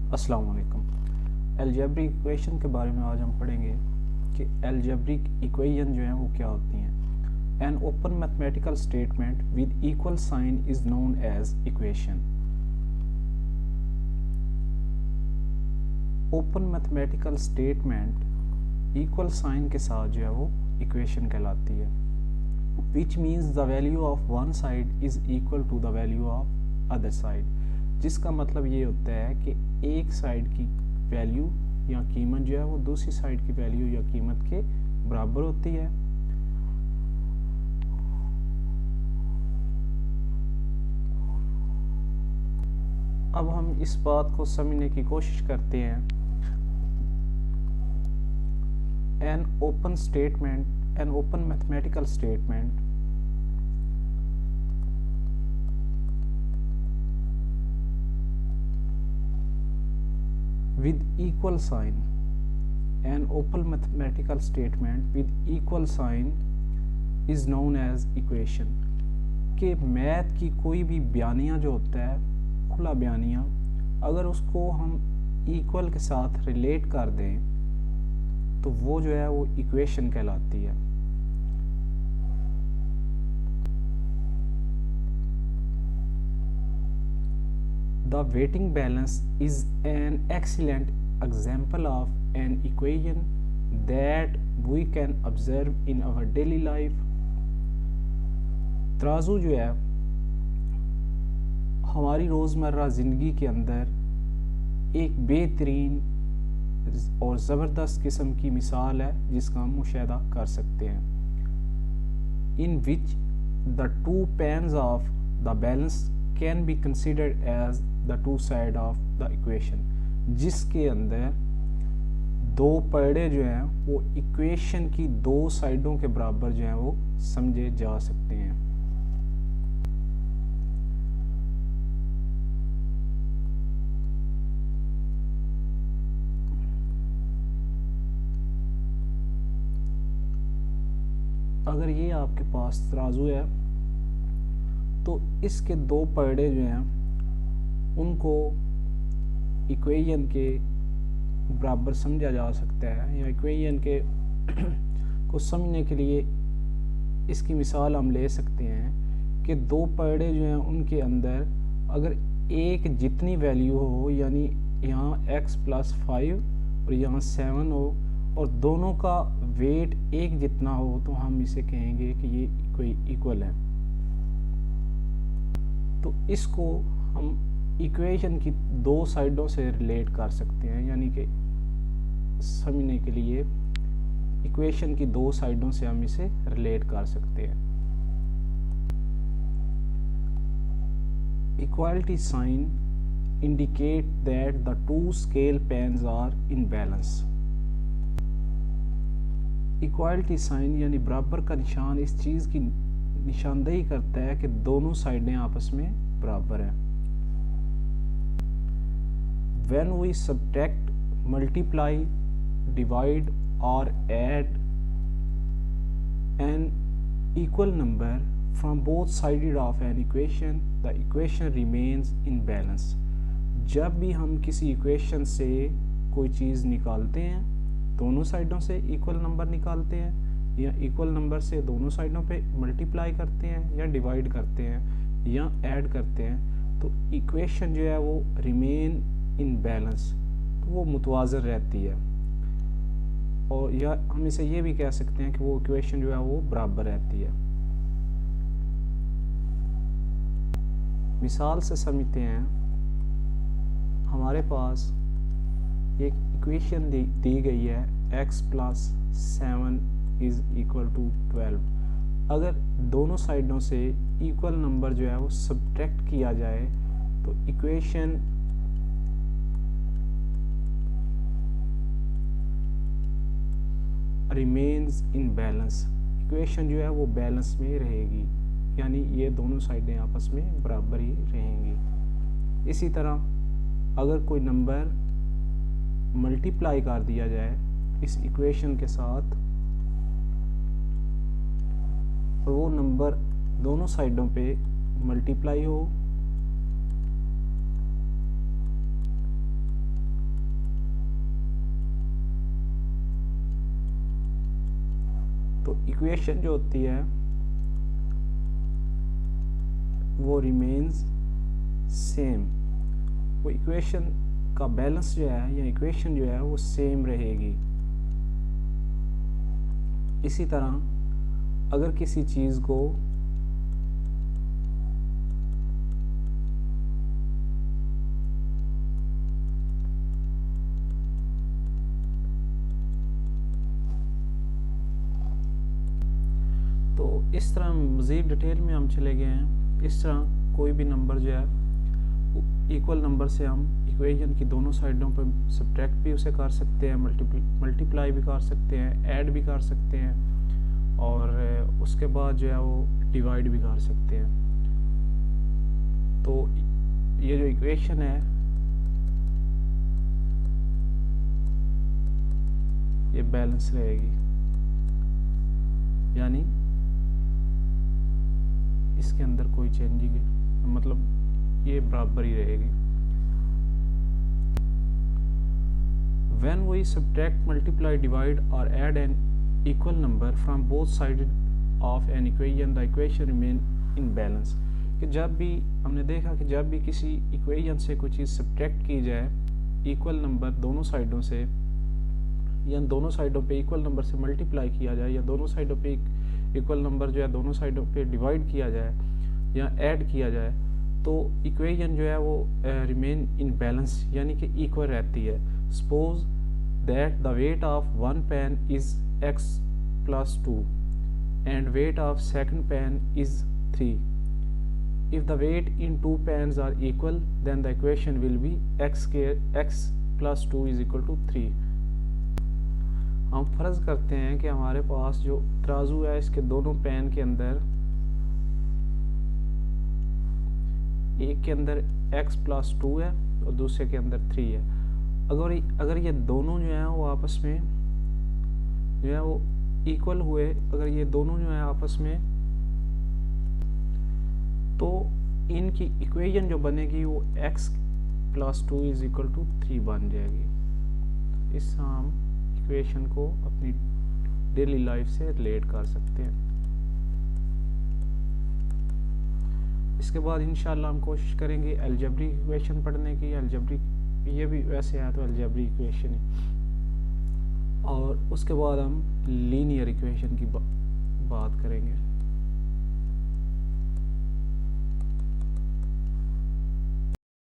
अस्सलाम वालेकुम। Algebraic equation के बारे में आज हम पढ़ेंगे कि अलजेब्रिक इक्वेशन जो हैं वो क्या होती हैं। An open mathematical statement with equal sign is known as equation. Open mathematical statement equal sign के साथ जो है वो इक्वेशन कहलाती है, which means the value of one side is equal to the value of other side. जिसका मतलब ये होता है कि एक साइड की वैल्यू या कीमत जो है वो दूसरी साइड की वैल्यू या कीमत के बराबर होती है। अब हम इस बात को समझने की कोशिश करते हैं। An open mathematical statement with equal sign, an open mathematical statement with equal sign is known as equation। कि मैथ की कोई भी बयानिया जो होता है, खुला बयानिया, अगर उसको हम इक्वल के साथ रिलेट कर दें तो वो जो है वो इक्वेशन कहलाती है। The weighting balance is an excellent example of an equation that we can observe in our daily life। तराजू जो है हमारी रोज़मर्रा ज़िंदगी के अंदर एक बेहतरीन और ज़बरदस्त किस्म की मिसाल है जिसका हम मुशाहिदा कर सकते हैं। In which the two pans of the balance can be considered as the two side of the equation। जिसके अंदर दो पड़े जो हैं वो इक्वेशन की दो साइडों के बराबर जो हैं वो समझे जा सकते हैं। अगर ये आपके पास तराजू है तो इसके दो पड़े जो हैं उनको इक्वेशन के बराबर समझा जा सकता है, या इक्वेशन के को समझने के लिए इसकी मिसाल हम ले सकते हैं कि दो पड़े जो हैं उनके अंदर अगर एक जितनी वैल्यू हो, यानी यहाँ x+5 और यहाँ 7 हो और दोनों का वेट एक जितना हो तो हम इसे कहेंगे कि ये कोई इक्वल है। तो इसको हम इक्वेशन की दो साइडों से रिलेट कर सकते हैं, यानी कि समझने के लिए इक्वेशन की दो साइडों से हम इसे रिलेट कर सकते हैं। Equality sign indicate that the two scale pans are in balance. Equality sign यानी बराबर का निशान इस चीज़ की निशानदेही करता है कि दोनों साइडें आपस में बराबर हैं। When we subtract, multiply, divide or add an equal number from both sides of an equation, the equation remains in balance। जब भी हम किसी इक्वेशन से कोई चीज़ निकालते हैं, दोनों साइडों से इक्वल नंबर निकालते हैं या इक्वल नंबर से दोनों साइडों पे मल्टीप्लाई करते हैं या डिवाइड करते हैं या ऐड करते हैं, तो इक्वेशन जो है वो रिमेन इन बैलेंस, तो वो मुतवाज़न रहती है। और या हम इसे ये भी कह सकते हैं कि वो इक्वेशन जो है वो बराबर रहती है। मिसाल से समझते हैं। हमारे पास एक इक्वेशन दी गई है x+7 इज़ इक्वल टू 12। अगर दोनों साइडों से इक्वल नंबर जो है वो सब्ट्रैक्ट किया जाए तो equation remains in balance. Equation जो है वो बैलेंस में रहेगी, यानी ये दोनों साइडें आपस में बराबर ही रहेंगी। इसी तरह अगर कोई नंबर मल्टीप्लाई कर दिया जाए इस इक्वेशन के साथ और वो नंबर दोनों साइडों पे मल्टीप्लाई हो तो इक्वेशन जो होती है वो रिमेन्स सेम, वो इक्वेशन का बैलेंस जो है या इक्वेशन जो है वो सेम रहेगी। इसी तरह अगर किसी चीज़ को तो इस तरह मज़ीद डिटेल में हम चले गए हैं। इस तरह कोई भी नंबर जो है इक्वल नंबर से हम इक्वेशन की दोनों साइडों पर सब्ट्रैक्ट भी उसे कर सकते हैं, मल्टीप्लाई भी कर सकते हैं, ऐड भी कर सकते हैं और उसके बाद जो है वो डिवाइड भी कर सकते हैं। तो ये जो इक्वेशन है ये बैलेंस रहेगी, यानी इसके अंदर कोई चेंजिंग मतलब ये बराबर ही रहेगी। When we subtract, multiply, divide or add an equal number from both sides of an equation, the equation remain in balance। कि जब भी हमने देखा कि जब भी किसी इक्वेशन से कोई चीज़ सब्ट्रैक्ट की जाए इक्वल नंबर दोनों साइडों से, या दोनों साइडों पे इक्वल नंबर से मल्टीप्लाई किया जाए, या दोनों साइडों पे इक्वल नंबर जो है दोनों साइडों पे डिवाइड किया जाए या ऐड किया जाए, तो इक्वेशन जो है वो रिमेन इन बैलेंस यानी कि इक्वल रहती है। Suppose that the weight of one pan is x+2 and weight of second pan is 3। If the weight in two pans are equal then the equation will be x+2 = 3। हम फर्ज करते हैं कि हमारे पास जो तराजू है इसके दोनों पेन के अंदर, एक के अंदर x+2 है और दूसरे के अंदर 3 है। अगर ये दोनों जो हैं वो आपस में जो है वो इक्वल हुए, अगर ये दोनों जो है आपस में, तो इनकी इक्वेशन जो बनेगी वो x+2 = 3 बन जाएगी। इससे हम इक्वेशन को अपनी डेली लाइफ से रिलेट कर सकते हैं। इसके बाद इंशाल्लाह हम कोशिश करेंगे अलजेब्रिक इक्वेशन पढ़ने की। अलजेब्रिक ये भी वैसे है तो अलजेब्रिक इक्वेशन है, और उसके बाद हम लीनियर इक्वेशन की बात करेंगे।